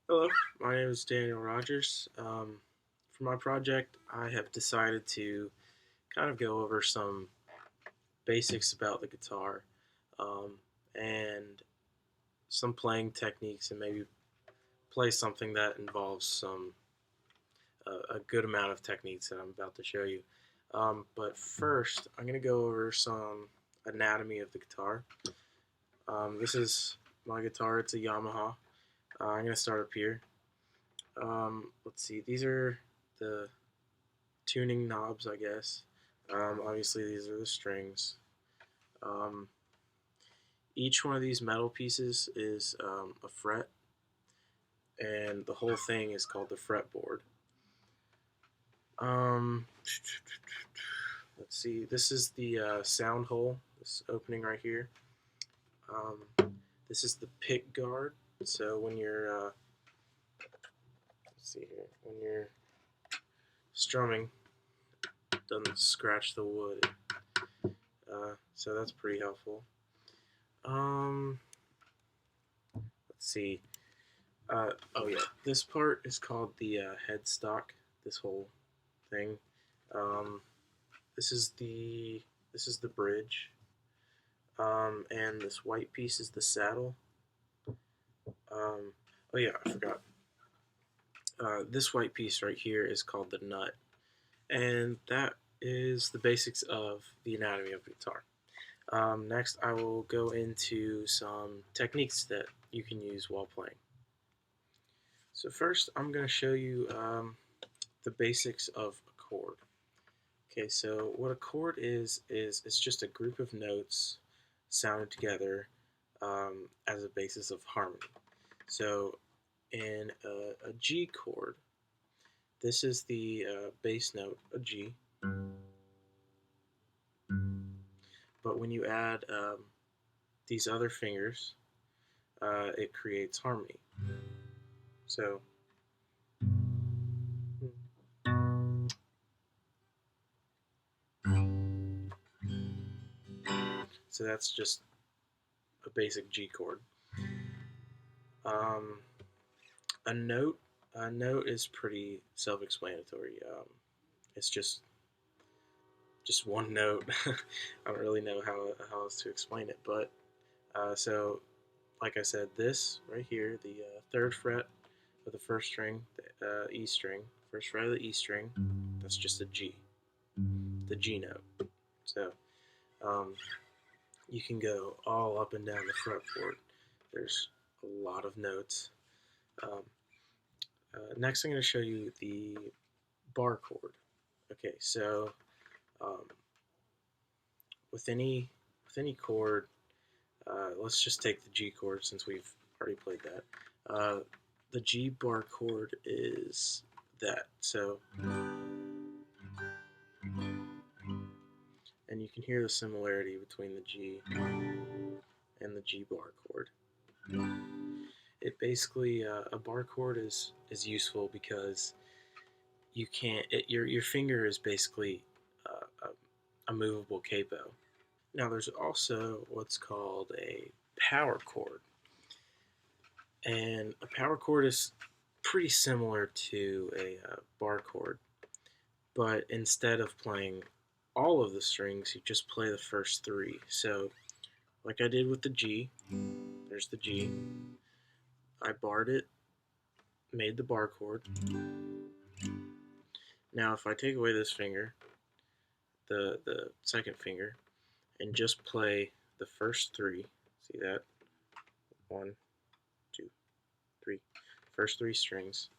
Hello, my name is Daniel Rogers. For my project, I have decided to kind of go over some basics about the guitar um, and some playing techniques, and maybe play something that involves a good amount of techniques that I'm about to show you. But first, I'm going to go over some anatomy of the guitar. This is my guitar. It's a Yamaha. I'm going to start up here. Let's see. These are the tuning knobs, I guess. Obviously, these are the strings. Um, each one of these metal pieces is a fret, and the whole thing is called the fretboard. Um, let's see. This is the sound hole. This opening right here. This is the pick guard. So when you're let's see here, when you're strumming, it doesn't scratch the wood. So that's pretty helpful. Um, let's see. Oh yeah, this part is called the headstock. This whole thing. Um, this is the bridge, and this white piece is the saddle. Oh yeah, I forgot. This white piece right here is called the nut, and that is the basics of the anatomy of the guitar. Next, I will go into some techniques that you can use while playing. So first, I'm going to show you the basics of a chord. Okay, so what a chord is it's just a group of notes sounded together as a basis of harmony. So in a G chord, this is the bass note, a G. But when you add these other fingers, it creates harmony. So that's just a basic G chord. Um, a note is pretty self-explanatory. It's just one note. I don't really know how else to explain it, but so like I said, this right here, the third fret of the first string, the E string, first fret of the E string, that's just a G, the G note. So um, you can go all up and down the fretboard. There's a lot of notes. Um, Next, I'm going to show you the bar chord. Okay, so um, with any chord, let's just take the G chord since we've already played that. The G bar chord is that. So, and you can hear the similarity between the G and the G bar chord. It basically a bar chord is useful because you can't. Your finger is basically a movable capo. Now, there's also what's called a power chord. And a power chord is pretty similar to a bar chord, but instead of playing all of the strings, you just play the first three. So, like I did with the G, there's the G. I barred it, made the bar chord. Now, if I take away this finger, the second finger, and just play the first three, see that? One, two, three. First three strings,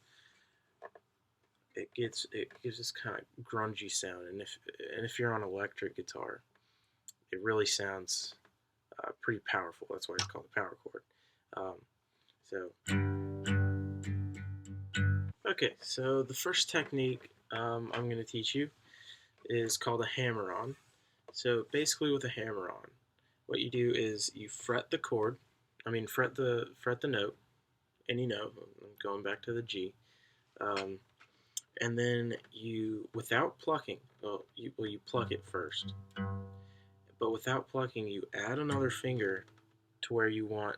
it gives this kind of grungy sound, and if you're on electric guitar, it really sounds pretty powerful. That's why it's called a power chord. Um, so okay, so the first technique I'm going to teach you is called a hammer-on. So basically, with a hammer-on, what you do is you fret the chord. I mean, fret the note, any note. I'm going back to the G. Um, and then you, without plucking, you pluck it first, but without plucking, you add another finger to where you want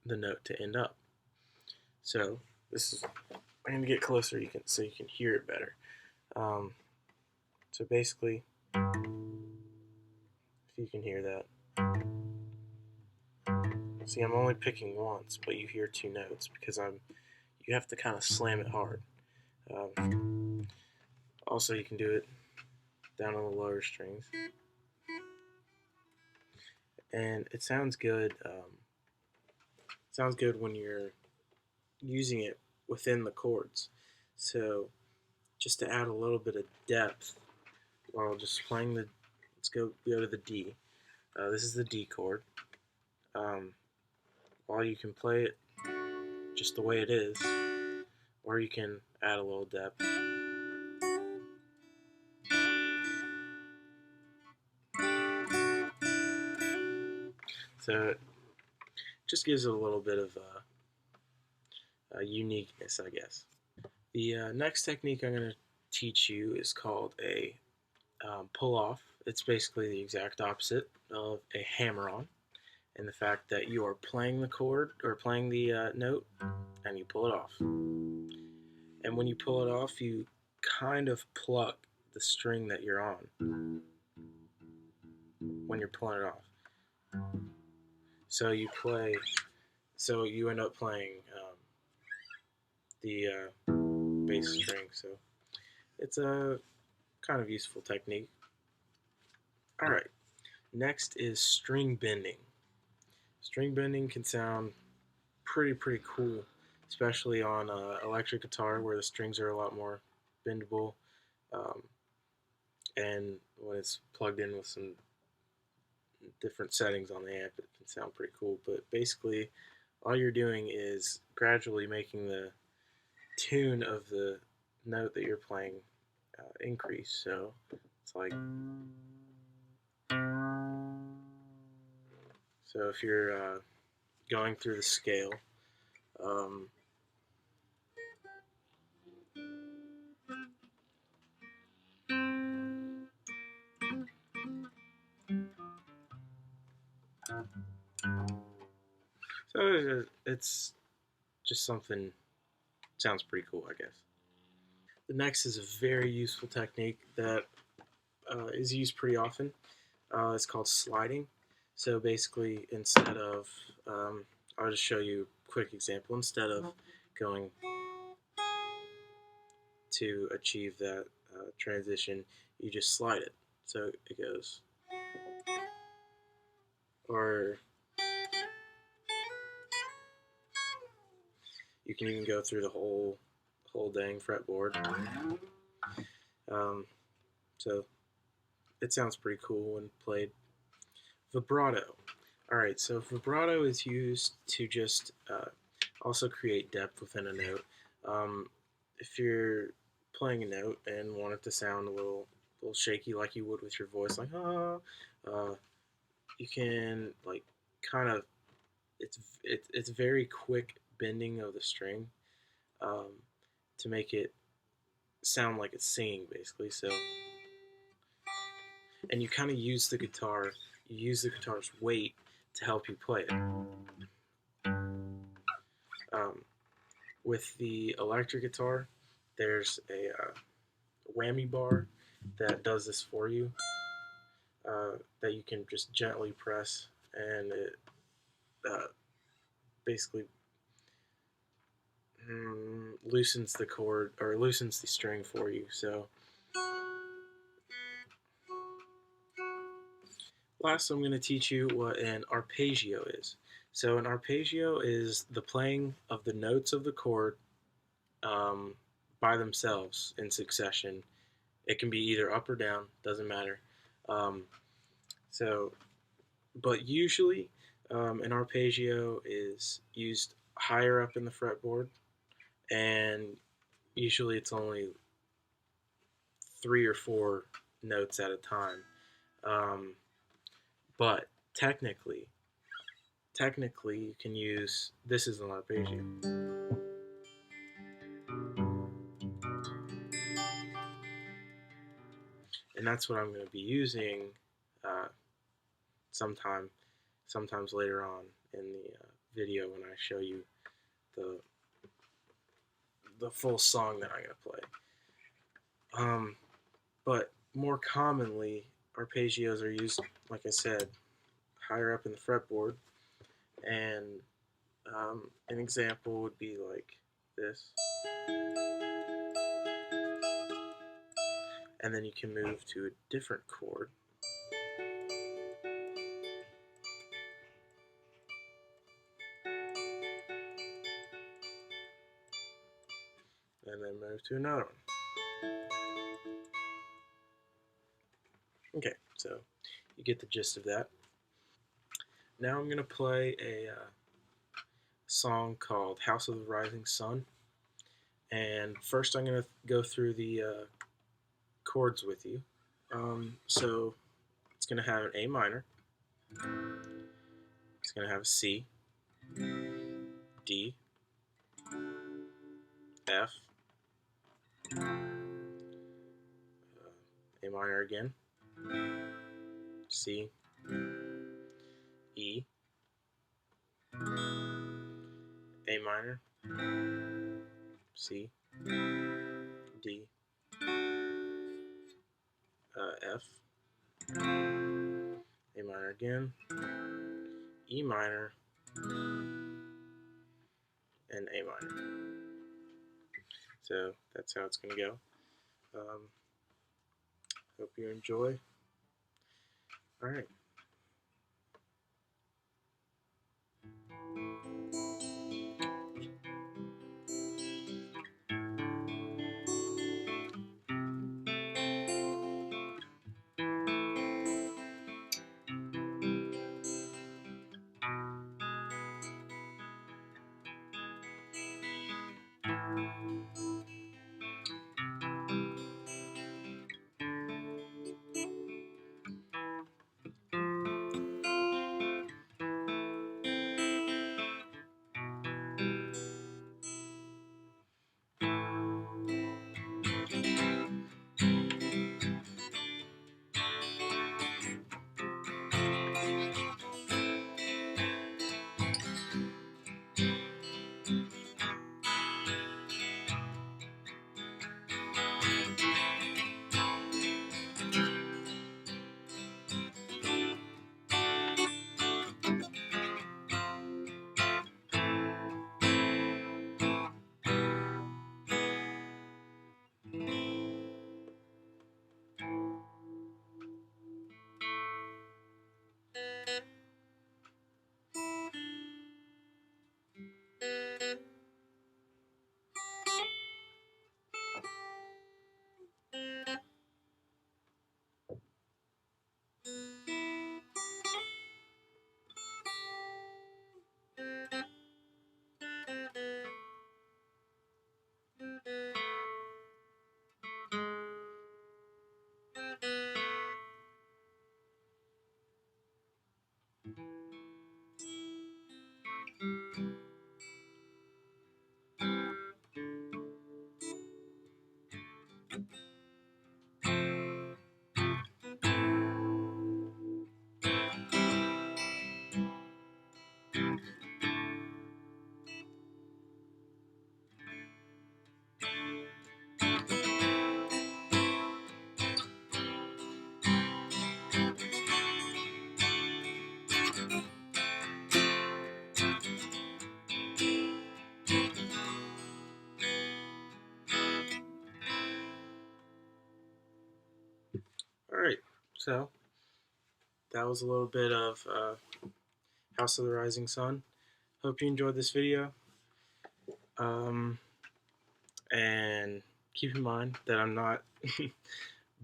the note to end up. So this is, I'm going to get closer so you can hear it better. Um, so basically, if you can hear that, see, I'm only picking once, but you hear two notes because you have to kind of slam it hard. Also, you can do it down on the lower strings, and it sounds good. Sounds good when you're using it within the chords. So, just to add a little bit of depth while just playing let's go to the D. This is the D chord. While you can play it just the way it is, or you can add a little depth. So it just gives it a little bit of uniqueness, I guess. The next technique I'm going to teach you is called a pull off. It's basically the exact opposite of a hammer on, in the fact that you are playing the chord or playing the note and you pull it off. And when you pull it off, you kind of pluck the string that you're on when you're pulling it off. So you end up playing the bass string. So it's a kind of useful technique. All right, next is string bending. String bending can sound pretty cool, especially on electric guitar where the strings are a lot more bendable, um, and when it's plugged in with some different settings on the amp, it can sound pretty cool. But basically, all you're doing is gradually making the tune of the note that you're playing increase. So it's like, so if you're going through the scale, um, so it's just something, sounds pretty cool, I guess. The next is a very useful technique that is used pretty often. It's called sliding. So basically, instead of, I'll just show you a quick example. Instead of going to achieve that transition, you just slide it. So it goes, or you can even go through the whole dang fretboard. So it sounds pretty cool when played. Vibrato. Alright, so vibrato is used to just also create depth within a note. If you're playing a note and want it to sound a little shaky like you would with your voice, like you can like kind of, it's very quick bending of the string um, to make it sound like it's singing basically. So, and you kind of use the guitar's weight to help you play it. With the electric guitar, there's a whammy bar that does this for you, that you can just gently press, and it basically loosens the chord or loosens the string for you. So last, I'm going to teach you what an arpeggio is. So an arpeggio is the playing of the notes of the chord by themselves in succession. It can be either up or down, doesn't matter. Um, so, but usually an arpeggio is used higher up in the fretboard, and usually it's only 3 or 4 notes at a time. But technically, you can use, this is an arpeggio. And that's what I'm going to be using uh, sometimes later on in the video when I show you the the full song that I'm gonna play. But more commonly, arpeggios are used, like I said, higher up in the fretboard, and an example would be like this, and then you can move to a different chord, and then move to another one. Okay, so you get the gist of that. Now I'm going to play a song called House of the Rising Sun. And first I'm going to go through the chords with you. So it's going to have an A minor, it's going to have a C, D, F, A minor again, C, E, A minor, C, D, F, A minor again, E minor, and A minor. So that's how it's going to go. Hope you enjoy. All right. All right. So that was a little bit of House of the Rising Sun. Hope you enjoyed this video. And keep in mind that I'm not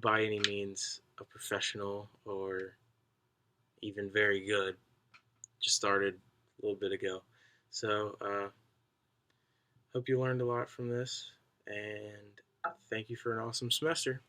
by any means a professional or even very good. Just started a little bit ago. So hope you learned a lot from this, and thank you for an awesome semester.